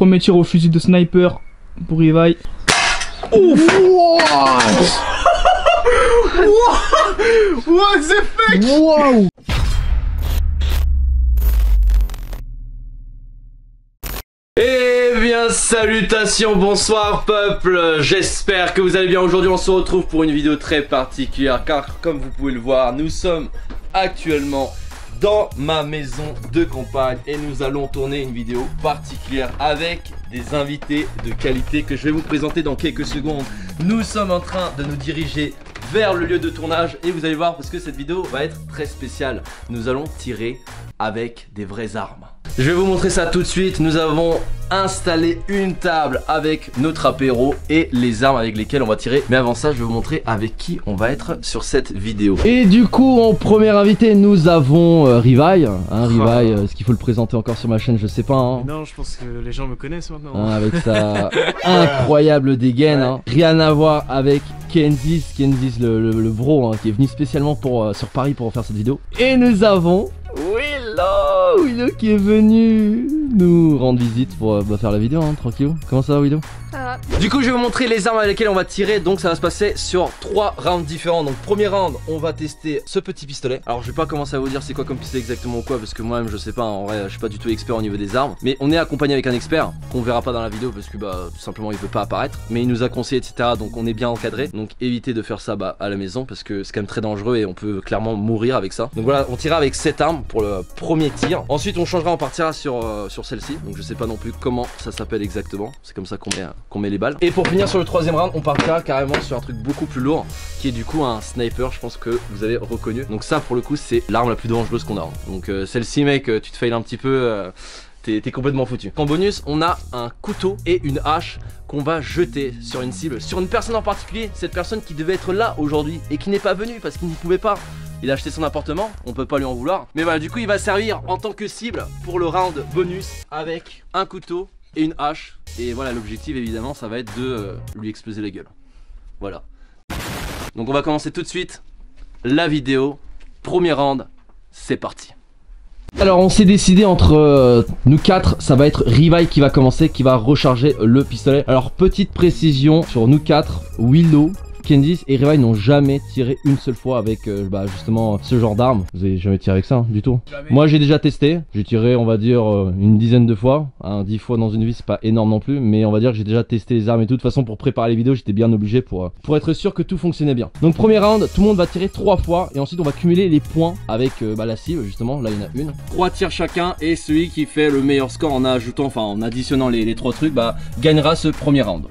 Premier tir au fusil de sniper pour Rivail. Ouf. What the fuck? Wow. Eh bien salutations, bonsoir peuple, j'espère que vous allez bien. Aujourd'hui on se retrouve pour une vidéo très particulière car comme vous pouvez le voir, nous sommes actuellement dans ma maison de campagne et nous allons tourner une vidéo particulière avec des invités de qualité que je vais vous présenter dans quelques secondes. Nous sommes en train de nous diriger vers le lieu de tournage et vous allez voir parce que cette vidéo va être très spéciale. Nous allons tirer avec des vraies armes. Je vais vous montrer ça tout de suite. Nous avons installé une table avec notre apéro et les armes avec lesquelles on va tirer. Mais avant ça, je vais vous montrer avec qui on va être sur cette vidéo. Et du coup, en premier invité, nous avons Rivail. Rivail, est-ce qu'il faut le présenter encore sur ma chaîne? Je sais pas. Non, je pense que les gens me connaissent maintenant. Avec sa incroyable dégaine. Rien à voir avec Kenzis, le bro, qui est venu spécialement sur Paris pour faire cette vidéo. Et nous avons Willow qui est venu nous rendre visite pour faire la vidéo, tranquille. Comment ça va, Willow? Ça va. Du coup je vais vous montrer les armes avec lesquelles on va tirer. Donc ça va se passer sur 3 rounds différents. Donc premier round on va tester ce petit pistolet. Alors je vais pas commencer à vous dire c'est quoi comme pistolet exactement ou quoi, parce que moi-même je sais pas, en vrai je suis pas du tout expert au niveau des armes. Mais on est accompagné avec un expert qu'on verra pas dans la vidéo parce que tout simplement il veut pas apparaître. Mais il nous a conseillé etc, donc on est bien encadré. Donc évitez de faire ça à la maison parce que c'est quand même très dangereux et on peut clairement mourir avec ça. Donc voilà, on tirera avec cette arme pour le premier tir. Ensuite on changera, on partira sur celle-ci. Donc je sais pas non plus comment ça s'appelle exactement. C'est comme ça qu'on met les balles. Et pour finir sur le troisième round, on partira carrément sur un truc beaucoup plus lourd qui est du coup un sniper, je pense que vous avez reconnu. Donc ça pour le coup c'est l'arme la plus dangereuse qu'on a. Donc celle-ci mec, tu te fails un petit peu, t'es complètement foutu. En bonus on a un couteau et une hache qu'on va jeter sur une cible, sur une personne en particulier. Cette personne qui devait être là aujourd'hui et qui n'est pas venue parce qu'il ne pouvait pas. Il a acheté son appartement, on peut pas lui en vouloir. Mais voilà, du coup il va servir en tant que cible pour le round bonus avec un couteau et une hache. Et voilà, l'objectif évidemment ça va être de lui exploser la gueule. Voilà. Donc on va commencer tout de suite la vidéo. Premier round, c'est parti. Alors on s'est décidé entre nous 4, ça va être Rivail qui va commencer, qui va recharger le pistolet. Alors petite précision sur nous 4, Willow, Kenzis et Rivail n'ont jamais tiré une seule fois avec justement ce genre d'arme. Vous avez jamais tiré avec ça du tout? Jamais. Moi j'ai déjà testé, j'ai tiré on va dire une dizaine de fois, 10 fois dans une vie c'est pas énorme non plus, mais on va dire que j'ai déjà testé les armes et tout. De toute façon pour préparer les vidéos j'étais bien obligé pour être sûr que tout fonctionnait bien. Donc premier round, tout le monde va tirer 3 fois et ensuite on va cumuler les points avec la cible justement, là il y en a une. 3 tirs chacun et celui qui fait le meilleur score en ajoutant, enfin en additionnant les 3 trucs, gagnera ce premier round.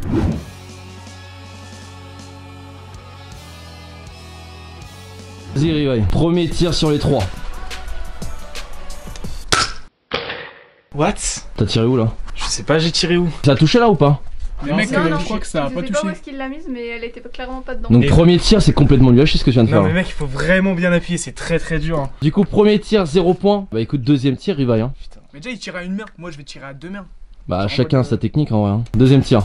Vas-y Rivail, premier tir sur les 3. What? T'as tiré où là? Je sais pas, j'ai tiré où? Ça a touché là ou pas? Mais mec, non, je crois que ça a pas je sais pas où touché. est-ce qu'il l'a mise, mais elle était clairement pas dedans. Donc premier tir c'est complètement lui lâché ce que tu viens de faire. Non mais mec, il faut vraiment bien appuyer, c'est très dur. Du coup premier tir 0 points. Bah écoute, deuxième tir Rivail. Putain. Mais déjà il tire à une main, moi je vais tirer à 2 mains. Bah chacun sa technique en vrai. Deuxième tir.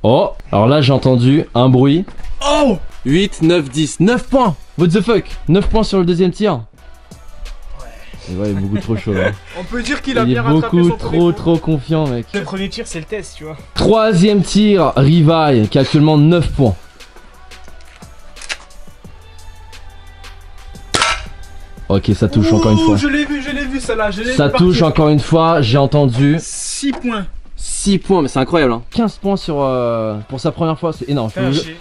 Oh, alors là j'ai entendu un bruit. Oh 8, 9, 10. 9 points. What the fuck? 9 points sur le deuxième tir. Ouais. Et ouais, il est beaucoup trop chaud là. On peut dire qu'il a Il est bien rattrapé son beaucoup trop confiant mec. Le premier tir c'est le test, tu vois. Troisième tir, Rivail qui a actuellement 9 points. Ok, ça touche encore une fois. Je l'ai vu celle-là, Ça touche encore une fois, j'ai entendu 6 points. 6 points, mais c'est incroyable 15 points pour sa première fois, c'est énorme.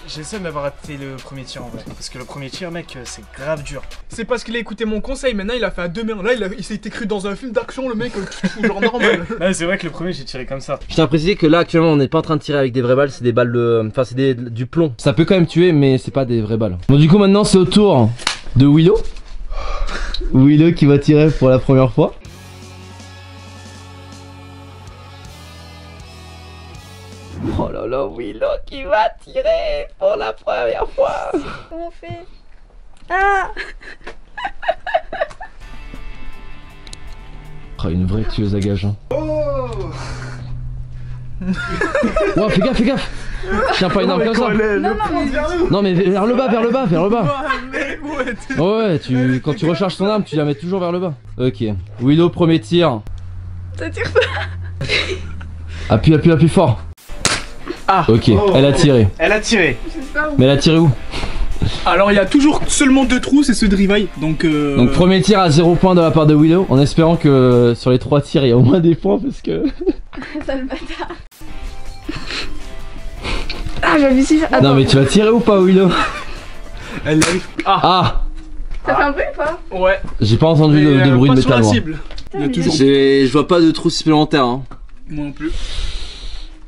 J'essaie d'avoir raté le premier tir en vrai. Parce que le premier tir mec, c'est grave dur. C'est parce qu'il a écouté mon conseil, maintenant il a fait à 2 mains. Là il s'était cru dans un film d'action le mec, genre normal. Ouais, c'est vrai que le premier j'ai tiré comme ça. Je tiens à préciser que là actuellement on n'est pas en train de tirer avec des vraies balles, c'est des balles de... Enfin c'est du plomb. Ça peut quand même tuer mais c'est pas des vraies balles. Bon du coup maintenant c'est au tour de Willow. Willow qui va tirer pour la première fois. Oh là là, Willow qui va tirer pour la première fois. Comment on fait? Ah! Oh, une vraie tueuse à gages. Oh Oh, fais gaffe. Tiens pas une arme comme ça. Non mais vers le bas. Ouais, quand tu recharges ton arme, tu la mets toujours vers le bas. Ok. Willow, premier tir. Ça tire pas. Appuie fort. Ah. Ok, elle a tiré. Elle a tiré. Je sais pas où. Mais elle a tiré où? Alors il y a toujours seulement 2 trous, c'est ceux de Rivaille. Donc Donc premier tir à 0 points de la part de Willow, en espérant que sur les 3 tirs il y a au moins des points parce que... Sale bâtard. Ah, j'avais su. Attends. Non mais tu vas tirer ou pas Willow? elle arrive. Ah! Ça fait un bruit ou pas? Ouais. J'ai pas entendu Mais, de bruit pas de sur métal la moi. cible. Il y a Putain, toujours. Je vois pas de trous supplémentaires hein. Moi non plus.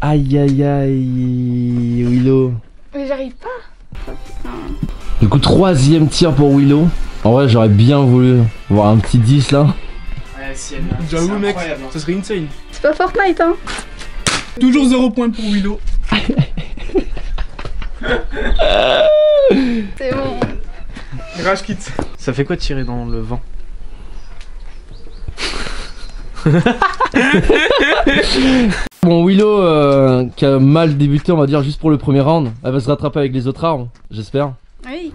Aïe aïe aïe Willow. Mais j'arrive pas. Du coup 3ème tir pour Willow. En vrai j'aurais bien voulu voir un petit 10 là. Ouais, si elle J'avoue mec, incroyable, hein. ça serait insane. C'est pas Fortnite, hein. Toujours 0 points pour Willow. C'est bon. Rage kit. Ça fait quoi de tirer dans le vent? Bon Willow qui a mal débuté on va dire juste pour le premier round. Elle va se rattraper avec les autres armes, j'espère. Oui.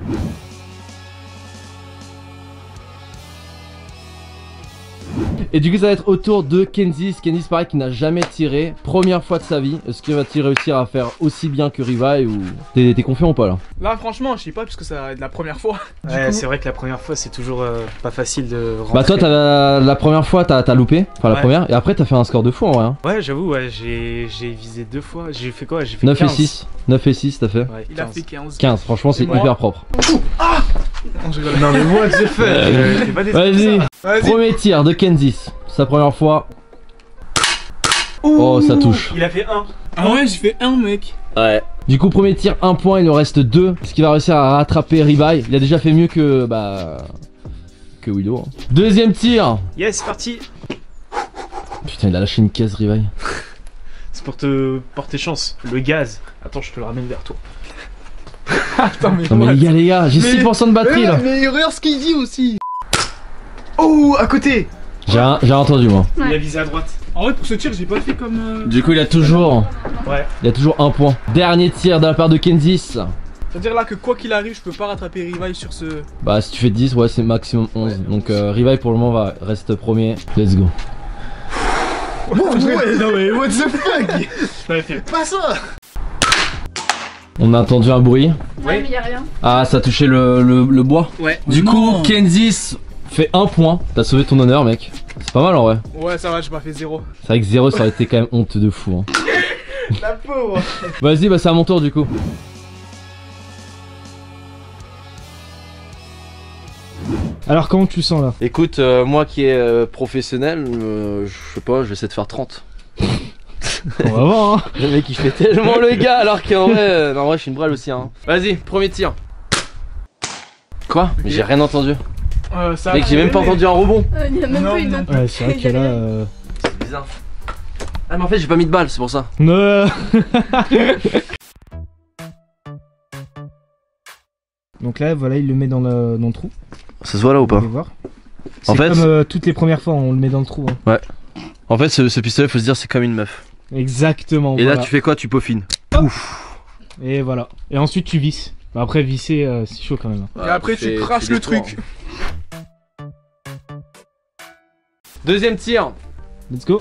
Et du coup ça va être au tour de Kenzie. Kenzie pareil qui n'a jamais tiré. Première fois de sa vie. Est-ce qu'il va-t-il réussir à faire aussi bien que Rivaille ou... T'es confiant ou pas là? Là franchement je sais pas parce que ça va être la première fois. Du Ouais, coup, c'est vrai que la première fois c'est toujours pas facile de rentrer. Bah toi la première fois t'as loupé. Enfin la Ouais. première. Et après t'as fait un score de fou en vrai hein. Ouais, j'avoue, ouais, j'ai visé 2 fois. J'ai fait quoi? J'ai fait 9 15. et 6. 9 et 6 t'as fait. Ouais, il a 15. fait 15. 15 franchement c'est Et moi hyper propre. Non, je rigole. Non mais what the fuck? T'es pas déçu de Vas-y. ça? Vas-y. Premier tir de Kenzie. Sa première fois. Oh ça touche. Il a fait 1. Ah ouais j'ai fait 1 mec. Ouais. Du coup premier tir 1 point, il en reste 2. Est-ce qu'il va réussir à rattraper Rivaille? Il a déjà fait mieux que que Willow hein. Deuxième tir. Yes, c'est parti. Putain il a lâché une caisse Rivaille. C'est pour te porter chance. Le gaz. Attends, je te le ramène vers toi. Attends mais, Non mais what? les gars j'ai Mais- 6% de batterie là. Mais regarde ce qu'il dit aussi. Oh à côté. J'ai entendu moi. Il a Ouais. visé à droite. En vrai pour ce tir j'ai pas fait comme Du coup il a toujours Ouais. 1 point. Dernier tir de la part de Kenzie. C'est-à-dire là que quoi qu'il arrive je peux pas rattraper Rivaille sur ce. Bah si tu fais 10 ouais c'est maximum 11. Ouais. Donc Rivaille pour le moment reste premier. Let's go. Ouais non mais what the fuck. Ouais, fait. Pas ça. On a entendu un bruit. Ouais, mais y'a rien. Ah ça a touché le bois. Ouais. Du coup Kenzie fait 1 point. T'as sauvé ton honneur mec. C'est pas mal en vrai. Ouais ça va j'ai pas fait 0. C'est vrai que 0 ça aurait été quand même honte de fou hein. La pauvre. Vas-y bah c'est à mon tour du coup. Alors comment tu le sens là? Écoute moi qui est professionnel, je sais pas, je vais essayer de faire 30. On va voir hein. Le mec il fait tellement le gars alors qu'en vrai, non, en vrai je suis une brêle aussi hein. Vas-y, premier tir. Quoi? Mais j'ai rien entendu. Ça Mec j'ai même pas entendu un rebond. Il y a même Non, pas eu non. de. Ouais c'est vrai que là... C'est bizarre. Ah mais en fait j'ai pas mis de balle, c'est pour ça. Non. Donc là voilà il le met dans le trou. Ça se voit là ou Vous pas? allez voir. En C'est fait- comme toutes les premières fois on le met dans le trou hein. En fait ce pistolet faut se dire c'est comme une meuf. Exactement. Et voilà. là tu fais quoi? Tu peaufines. Et voilà. Et ensuite tu visses. Bah, après visser c'est chaud quand même. Et après tu craches le truc. Deuxième tir. Let's go.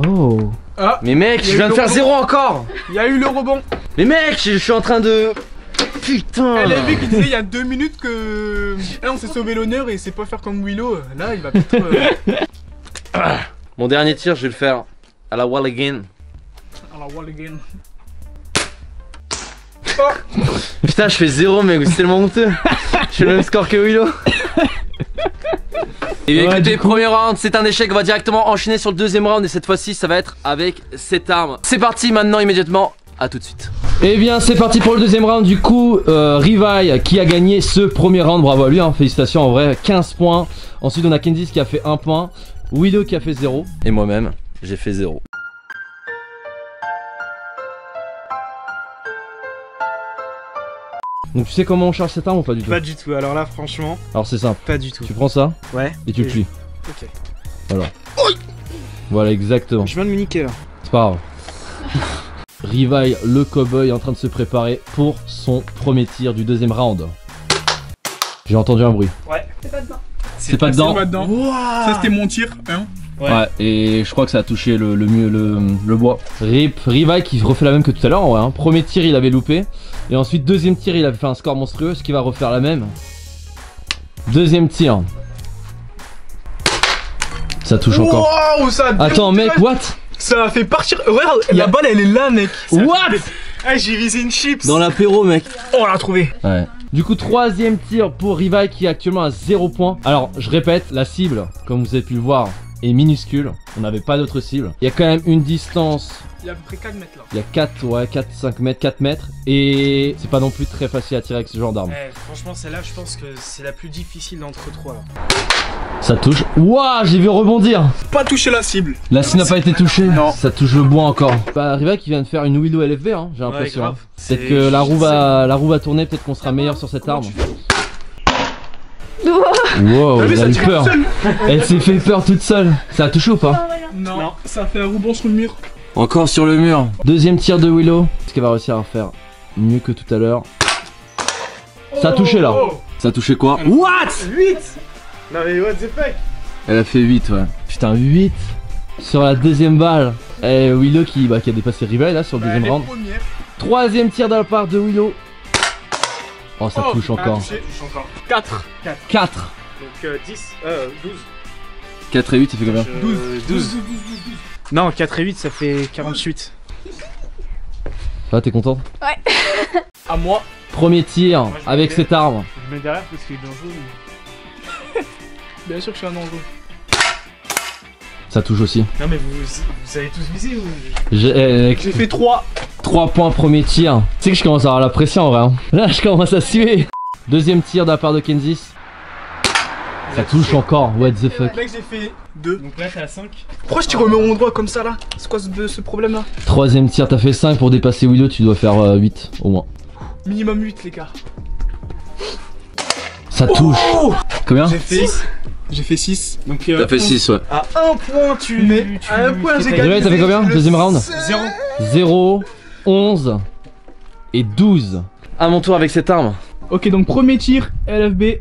Oh. Ah Mais mec, Il y a je viens eu de le faire rebond. 0 encore. il y a eu le rebond. Mais mec, je suis en train de... Putain. Elle a vu qu'il disait il y a 2 minutes que on s'est sauvé l'honneur et c'est pas faire comme Willow. Là il va peut-être Mon dernier tir je vais le faire à la wall again. à la wall again. Putain je fais 0 mec, c'est tellement honteux. Je fais le même score que Willow. Et bien Ouais, écoutez, du coup- premier round c'est un échec, on va directement enchaîner sur le deuxième round et cette fois-ci ça va être avec cette arme. C'est parti maintenant immédiatement, à tout de suite. Et bien c'est parti pour le deuxième round du coup, Rivaille qui a gagné ce premier round, bravo à lui hein, félicitations en vrai, 15 points. Ensuite on a Kenzie qui a fait 1 point, Willow qui a fait 0 et moi-même j'ai fait 0. Donc tu sais comment on charge cette arme ou pas du tout? Pas du tout. Alors là, franchement, Alors c'est simple, pas du tout. tu prends ça Ouais. et tu le Et- plies. Ok. Voilà exactement, Je viens de me niquer là. c'est pas grave. Rivaille le cowboy est en train de se préparer pour son premier tir du deuxième round. J'ai entendu un bruit. C'est pas dedans. C'est pas dedans. Pas dedans. Ça c'était mon tir. Hein. Ouais. Et je crois que ça a touché le bois. Rip, Rivaille qui refait la même que tout à l'heure en vrai. Hein. Premier tir il avait loupé. Et ensuite deuxième tir il avait fait un score monstrueux. Ce qui va refaire la même. Deuxième tir. Ça touche encore. Wow, ça a bien Attends monté, mec, là. what? Ça a fait partir. Regarde, la balle elle est là, mec. What? Ah, j'ai visé une chips. Dans l'apéro mec. Oh, on l'a trouvé. Ouais. Du coup troisième tir pour Rivaille qui est actuellement à 0 points. Alors je répète, la cible, comme vous avez pu le voir, est minuscule. On n'avait pas d'autre cible. Il y a quand même une distance. Il y a à peu près 4 mètres là. Il y a 5 mètres, 4 mètres. Et c'est pas non plus très facile à tirer avec ce genre d'arme. Franchement, celle-là, je pense que c'est la plus difficile d'entre trois. Là. Ça touche. Ouah, j'ai vu rebondir. Pas toucher la cible. La cible n'a pas été touchée. Non. Ça touche le bois encore. Bah, Rivaille qui vient de faire une Willow LFB, hein, j'ai l'impression. grave. Peut-être que la roue va tourner, peut-être qu'on sera meilleur sur cette arme. Wow, T'as vu, elle a ça eu tire peur. toute seule. Elle s'est fait peur toute seule. Ça a touché ou pas? Non, ça a fait un rebond sur le mur. Encore sur le mur. Deuxième tir de Willow. Est-ce qu'elle va réussir à faire mieux que tout à l'heure? Ça a touché là. Oh. Ça a touché quoi? What? 8. Non mais what the fuck. Elle a fait 8, ouais. Putain, 8 sur la deuxième balle. Et Willow qui a dépassé Rivaille là sur le deuxième round. Première. Troisième tir de la part de Willow. Oh, ça touche encore. Ça touche encore. 4. 4. Donc 10, 12. 4 et 8, ça fait combien? 12. Non, 4 et 8, ça fait 48. Ah, t'es content? À moi. Premier tir Moi, je avec me cette arme. Je mets derrière parce qu'il est dangereux. Bien sûr que je suis un dangereux. Ça touche aussi. Non mais vous avez tous visé ou... J'ai fait 3. 3 points premier tir. Tu sais que je commence à avoir la pression en vrai. Hein. Là, je commence à suer. Deuxième tir de la part de Kensis. Ça touche encore. What the fuck. Mec, j'ai fait 2. Donc là t'es à 5. Pourquoi je tire au même endroit comme ça là? C'est quoi ce problème là? Troisième tir, t'as fait 5 pour dépasser Willow. Tu dois faire 8 au moins. Minimum 8 les gars. Ça touche. Oh, Combien? J'ai fait 6. Donc T'as fait 6, ouais. à 1 point tu... à un point, j'ai Rivaille, gagné. t'as fait combien? Deuxième round? 0. 0, 11 et 12. À mon tour avec cette arme. Ok, donc premier tir, LFB.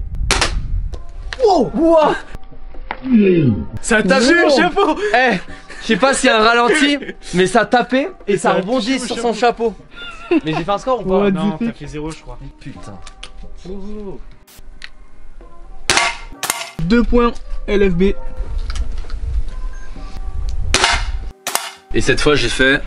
Wow, wow. Ça t'a vu, Wow. chapeau? Eh, je sais pas s'il y a un ralenti, mais ça tapait et ça rebondit sur son chapeau. Mais j'ai fait un score ou pas? What Non, the t'as fuck. fait 0 je crois. Putain. 2 points, LFB. Et cette fois j'ai fait...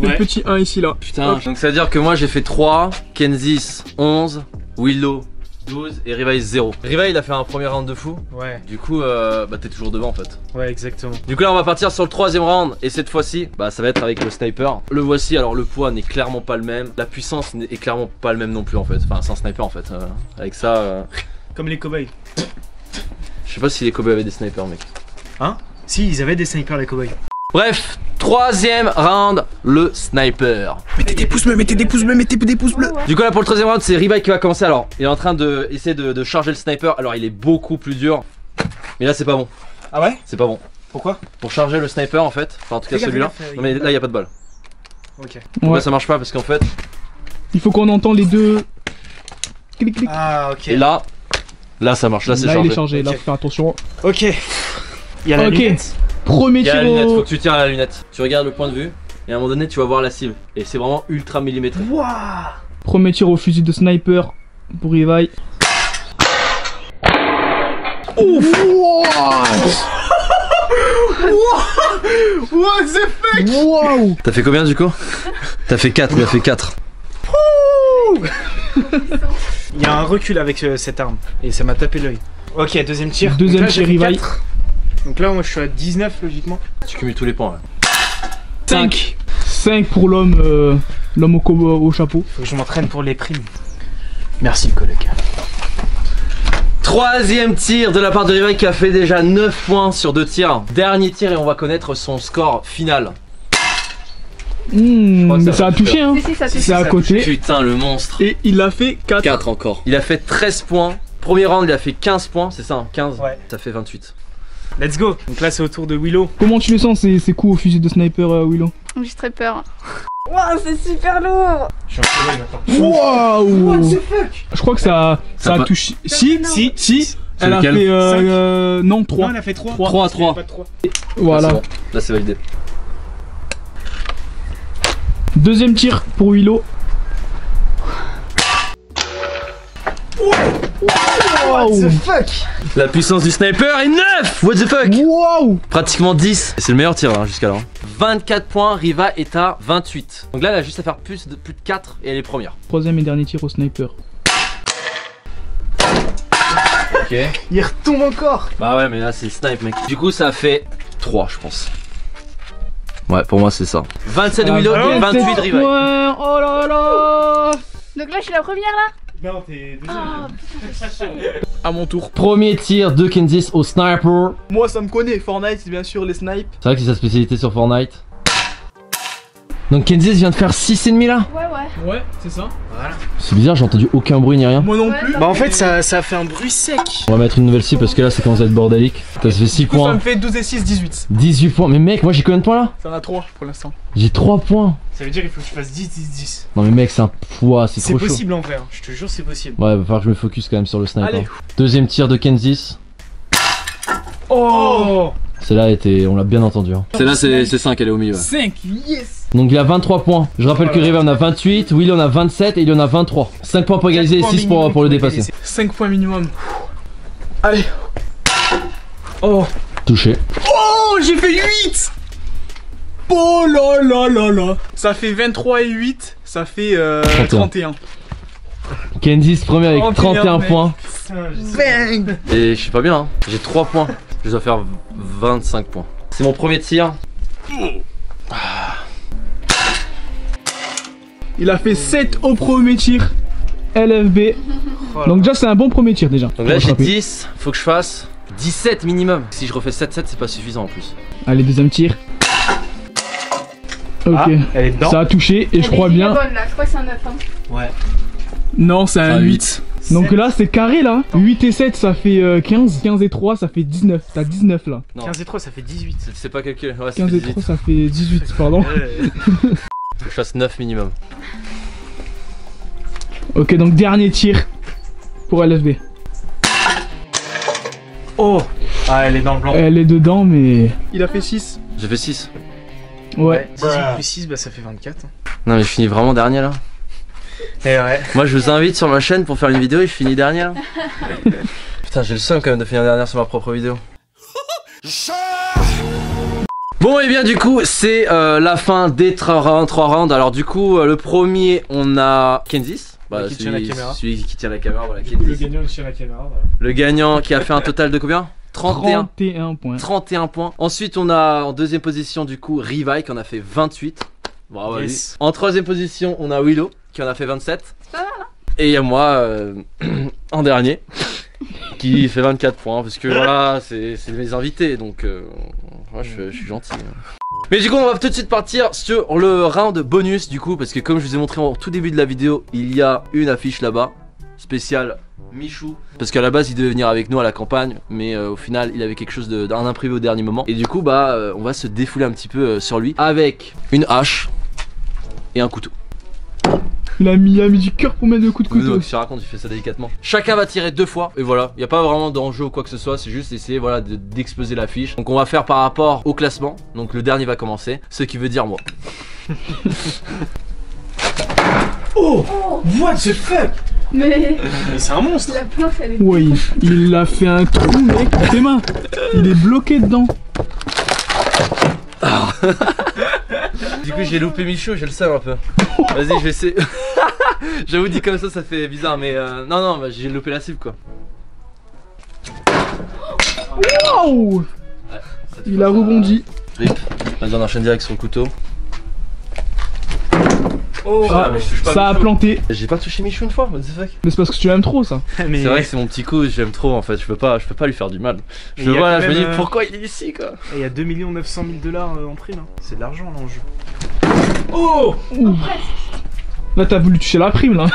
Le Ouais. petit 1 ici là. Putain. Hop. Donc ça veut dire que moi j'ai fait 3, Kensis 11, Willow 12 et Rivaille 0. Rivaille il a fait un premier round de fou. Ouais, Du coup bah t'es toujours devant en fait. ouais exactement. Du coup là on va partir sur le troisième round et cette fois-ci bah ça va être avec le sniper. Le voici, alors le poids n'est clairement pas le même. La puissance n'est clairement pas le même non plus en fait. Enfin c'est un sniper en fait. Avec ça Comme les cobayes. je sais pas si les cowboys avaient des snipers mec. Si, ils avaient des snipers les cobayes. Bref, troisième round, le sniper. Mettez des pouces bleus, mettez des pouces bleus, mettez des pouces bleus. Du coup là pour le troisième round c'est Rivaille qui va commencer. Alors il est en train de essayer de charger le sniper. Alors il est beaucoup plus dur. Mais là c'est pas bon. Ah ouais? C'est pas bon. Pourquoi? Pour charger le sniper en fait, enfin en tout cas Fais gaffe, celui-là. fais gaffe, Non mais là il y a pas de balle. Ok. Donc Ouais. là ça marche pas parce qu'en fait. Il faut qu'on entende les deux. Clic clic. Ah ok. Et là ça marche, là c'est Là chargé. il est chargé, là Ok. faut faire attention. Ok. Il y a la Ok. lunette. Premier Il y a tir la lunette, faut au... que tu tires à la lunette. Tu regardes le point de vue et à un moment donné tu vas voir la cible. Et c'est vraiment ultra millimétré. Premier tir au fusil de sniper pour Rivaille. Ouf. What the fuck? Wow. T'as fait combien du coup? T'as fait 4, il a fait 4. Il y a un recul avec cette arme et ça m'a tapé l'œil. Ok, deuxième tir. Deuxième Donc là, tir, j'ai fait Rivaille. 4. Donc là, moi je suis à 19 logiquement. Tu cumules tous les points. Ouais. 5. 5 pour l'homme l'homme au chapeau. Faut que je m'entraîne pour les primes. Merci collègue. Troisième tir de la part de Rivaille qui a fait déjà 9 points sur 2 tirs. Dernier tir et on va connaître son score final. crois que Mais ça ça va a touché hein. Si, ça touche. C'est à côté. Putain le monstre. Et il a fait 4. 4 encore. Il a fait 13 points. Premier round il a fait 15 points, c'est ça hein, 15. Ouais. Ça fait 28. Let's go. Donc là, c'est au tour de Willow. Comment tu les sens ces coups au fusil de sniper Willow? J'ai très peur. Waouh, c'est super lourd. Je suis en soleil maintenant. Waouh. What the fuck? Je crois que ça Ça a va- touché. Si, Si. Elle a lequel? fait non 3. Non, elle a fait 3. 3 à 3. Pas de 3. Voilà. Là, c'est bon. Là, c'est validé. Deuxième tir pour Willow. What the fuck? La puissance du sniper est 9. What the fuck. Wow. Pratiquement 10. C'est le meilleur tir hein, jusqu'à là. 24 points, Riva est à 28. Donc là, elle a juste à faire plus de 4 et elle est première. Troisième et dernier tir au sniper. Ok. Il retombe encore. Bah ouais, mais là, c'est snipe, mec. Du coup, ça a fait 3, je pense. Ouais, pour moi, c'est ça. 27 Willow et 28 Riva. Oh là là. Donc là, je suis la première là. Non, t'es deuxième. À mon tour. Premier tir de Kenzie au sniper. Moi, ça me connaît. Fortnite, c'est bien sûr les snipes. C'est vrai que c'est sa spécialité sur Fortnite. Donc Kenzie vient de faire 6,5 là. Ouais. Ouais, c'est ça. C'est bizarre, j'ai entendu aucun bruit ni rien. Moi non Ouais, plus. Bah en fait ça a fait un bruit sec. On va mettre une nouvelle cible parce que là, ça commence à être bordélique. Ça se fait 6 Du coup, ça points. me fait 12 et 6, 18. 18 points. Mais mec, moi j'ai combien de points là? Ça en a 3 pour l'instant. J'ai 3 points. Ça veut dire il faut que je fasse 10, 10, 10. Non mais mec, c'est un poids, c'est C'est trop chaud. possible en vrai, hein. Je te jure c'est possible. Ouais, va falloir que je me focus quand même sur le sniper. Allez. Deuxième tir de Kenzie. Oh. Celle-là était, on l'a bien entendu. Hein. Celle-là c'est 5, elle est au milieu. 5, yes. Donc il a 23 points. Je rappelle que Riva en a 28, Will en a 27 et il en a 23. 5 points pour égaliser et 6 pour le dépasser. 5 points minimum. Allez. Oh. Touché. Oh, j'ai fait 8. Oh là là là là. Ça fait 23 et 8. Ça fait 31. Kenzie premier avec 31 mec. points. Bang. Et je suis pas bien, hein. J'ai 3 points. Je dois faire 25 points. C'est mon premier tir. Il a fait 7 au premier tir. LFB. Donc déjà c'est un bon premier tir déjà. Donc là j'ai 10, faut que je fasse 17 minimum. Si je refais 7-7 c'est pas suffisant en plus. Allez, deuxième tir. Ok. Ah, elle est dedans. Ça a touché et je crois bien. Bonne, là. Je crois que c'est un 9. Hein. Ouais. Non, c'est un Enfin, 8. Donc là c'est carré là. 8 et 7 ça fait 15. 15 et 3 ça fait 19. T'as 19 là. Non. 15 et 3 ça fait 18. C'est pas calculé. Ouais, 15 et 3 ça fait 18, pardon. Faut que je fasse 9 minimum. Ok, donc dernier tir pour LFB. Oh. Ah elle est dans le blanc. Elle est dedans mais... Il a fait 6. J'ai fait 6. Ouais. 18 plus 6 bah ça fait 24. Non mais je finis vraiment dernier là. Et ouais. Moi je vous invite sur ma chaîne pour faire une vidéo et je finis dernier là. Putain j'ai le seum quand même de finir dernière sur ma propre vidéo. Bon et bien du coup c'est la fin des 3 rounds. Alors du coup le premier on a Kenzie. Bah, Qui tient la caméra. Celui qui tient la caméra, voilà. Le Kenzie. gagnant sur la caméra voilà. Le gagnant qui a fait un total de combien? 31. 31 points. 31 points. Ensuite on a en deuxième position du coup Riva qui en a fait 28. Bravo à lui. Yes. En troisième position on a Willow qui en a fait 27. pas mal, hein. Et il y a moi en dernier qui fait 24 points parce que voilà c'est mes invités donc moi je suis gentil. Mais du coup on va tout de suite partir sur le round bonus du coup parce que comme je vous ai montré au tout début de la vidéo il y a une affiche là-bas spéciale Michou parce qu'à la base il devait venir avec nous à la campagne mais au final il avait quelque chose d'un imprévu au dernier moment et du coup bah on va se défouler un petit peu sur lui avec une hache et un couteau. Il a mis du cœur pour mettre le coup de couteau. Tu racontes, tu fais ça délicatement. Chacun va tirer 2 fois et voilà, il n'y a pas vraiment d'enjeu ou quoi que ce soit, c'est juste essayer voilà, d'exploser la fiche. Donc on va faire par rapport au classement, donc le dernier va commencer, ce qui veut dire moi. Oh, what the fuck. Mais Mais c'est un monstre. la planche elle est. Oui, il a fait un trou mec dans tes mains. Il est bloqué dedans. Du coup j'ai loupé Michou, j'ai le seum un peu. Vas-y je vais essayer. J'avoue dit comme ça fait bizarre mais non bah, j'ai loupé la cible quoi. Waouh. Il a rebondi. Rip. Vas-y on enchaîne direct sur le couteau. Oh. Ah, mais je touche pas ça a Michou. planté. J'ai pas touché Michou une fois, what the fuck. Mais c'est parce que tu l'aimes trop ça. Mais C'est vrai que c'est mon petit coup, j'aime trop en fait, je peux pas lui faire du mal. Je Et le y a vois là, quand je me dis même, pourquoi il est ici quoi. il y a 2 900 000 $ en prime. Hein. C'est de l'argent l'enjeu. Oh. Ouh. Là t'as voulu toucher la prime là.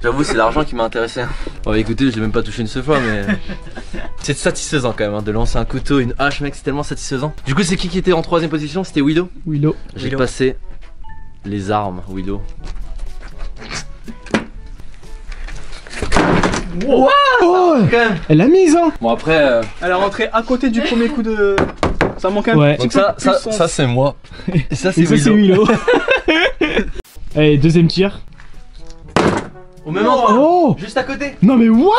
J'avoue c'est l'argent qui m'a intéressé. Bon bah, écoutez je l'ai même pas touché une seule fois mais c'est satisfaisant quand même hein, de lancer un couteau, une hache mec c'est tellement satisfaisant. Du coup c'est qui était en troisième position? C'était Willow. Willow. J'ai Willow. passé les armes Willow. Wow. Oh, Quand même. elle l'a mise, hein. Bon après. Elle est rentrée à côté du premier coup de. Ça manque un Ouais. petit Donc peu ça, de ça, puissance. ça c'est moi. Et ça Et ça, c'est Willow. Allez, deuxième tir. Au même endroit. Oh. Juste à côté. Non, mais what?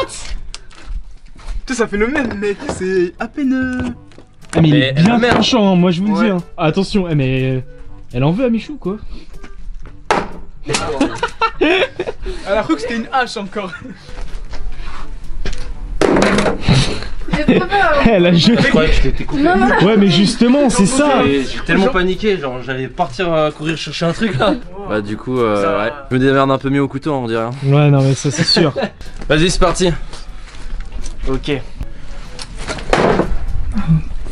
Putain, ça fait le même, mec. C'est à peine. Ah, mais il Mais est bien merde. tranchant, hein, moi je vous le Ouais. dis. Hein. Ah, attention, mais elle en veut à Michou, quoi. Elle a cru que c'était une hache encore. J'ai trop peur. Elle a jeté. Je croyais que je t'étais coupé. Non, non. Ouais, mais justement, c'est ça. J'ai tellement paniqué, genre j'allais partir courir chercher un truc là. Bah du coup, Ça- ouais. Je me démerde un peu mieux au couteau, on dirait. Ouais, non, mais ça, c'est sûr. Vas-y, c'est parti. Ok.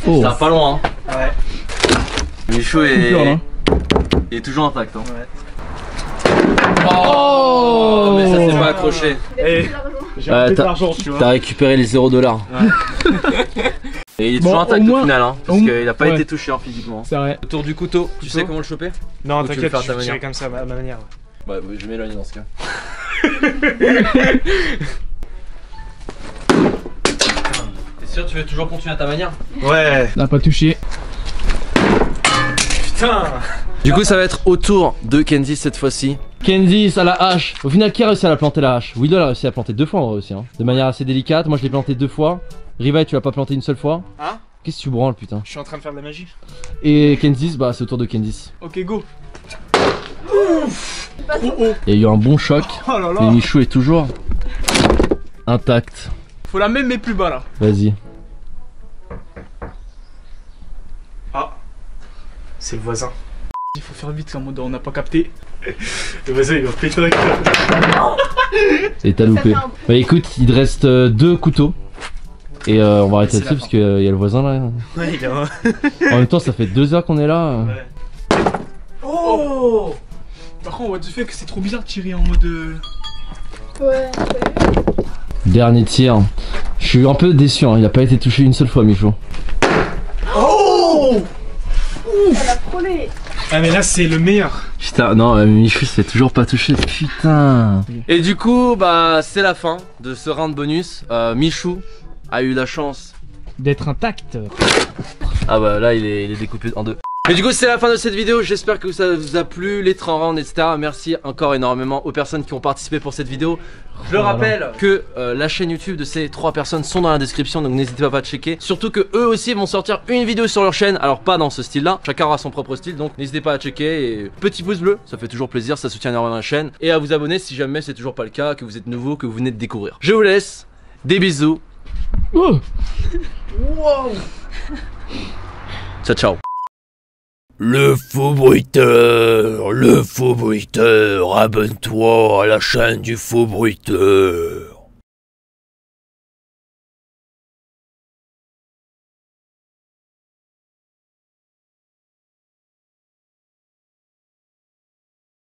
Oh. Ça va pas loin. Hein. Ouais. Michou Peur, est... hein. il est toujours intact. Hein. Ouais. Oh, mais ça s'est pas accroché. Il a Et- plus d'argent. J'ai Ouais, un peu t'as- d'argent, tu T'as vois. récupéré les 0$. Et il est Bon, toujours intact au moins- au final, hein, parce au- qu'il a pas ouais. été touché hein, physiquement. C'est vrai. Autour du couteau, tu sais comment le choper? Non, Ou tu veux t'inquiète, faire je ta vais manière tirer comme ça à ma manière. Ouais, je m'éloigne dans ce cas. T'es sûr tu veux toujours continuer à ta manière? Ouais. On n'a pas touché. Putain. Du coup ça va être au tour de Kenzie cette fois-ci. Candice à la hache. Au final, qui a réussi à la planter la hache? Willow a réussi à la planter 2 fois en vrai aussi. Hein. De manière assez délicate. Moi je l'ai planté 2 fois. Rivaille, tu l'as pas planté une seule fois. Hein? Qu'est-ce que tu branles, putain? Je suis en train de faire de la magie. Et Candice, bah c'est au tour de Candice. Ok, go. Trop haut. Il y a eu un bon choc. Oh là Et là. Michou est toujours intact. Faut la même mais plus bas là. Vas-y. C'est le voisin. Il faut faire vite en mode on n'a pas capté. Le voisin il va péter avec Et t'as loupé. fait un- Bah écoute, il te reste 2 couteaux. Et on va arrêter C'est là-dessus la parce qu'il y a le voisin là. Ouais, il a. En même temps, ça fait 2 heures qu'on est là. Oh. Par contre, on voit du fait que c'est trop bizarre de tirer en mode. Ouais, t'as vu? Dernier tir. Je suis un peu déçu, hein. Il a pas été touché une seule fois, Michou. Elle a frôlé. Ah, mais là c'est le meilleur. Putain, non, Michou se fait toujours pas toucher. Putain. Et du coup bah c'est la fin de ce round bonus. Michou a eu la chance. D'être intact. Ah bah là il est découpé en 2. Et du coup c'est la fin de cette vidéo, j'espère que ça vous a plu, les 30 rounds etc. Merci encore énormément aux personnes qui ont participé pour cette vidéo. Je le rappelle que la chaîne YouTube de ces 3 personnes sont dans la description, donc n'hésitez pas à checker. Surtout que eux aussi vont sortir une vidéo sur leur chaîne, alors pas dans ce style là, chacun aura son propre style, donc n'hésitez pas à checker. Et petit pouce bleu, ça fait toujours plaisir, ça soutient énormément la chaîne. Et à vous abonner si jamais c'est toujours pas le cas, que vous êtes nouveau, que vous venez de découvrir. Je vous laisse, des bisous, Oh. ciao ciao. Le faux bruiteur, abonne-toi à la chaîne du faux bruiteur.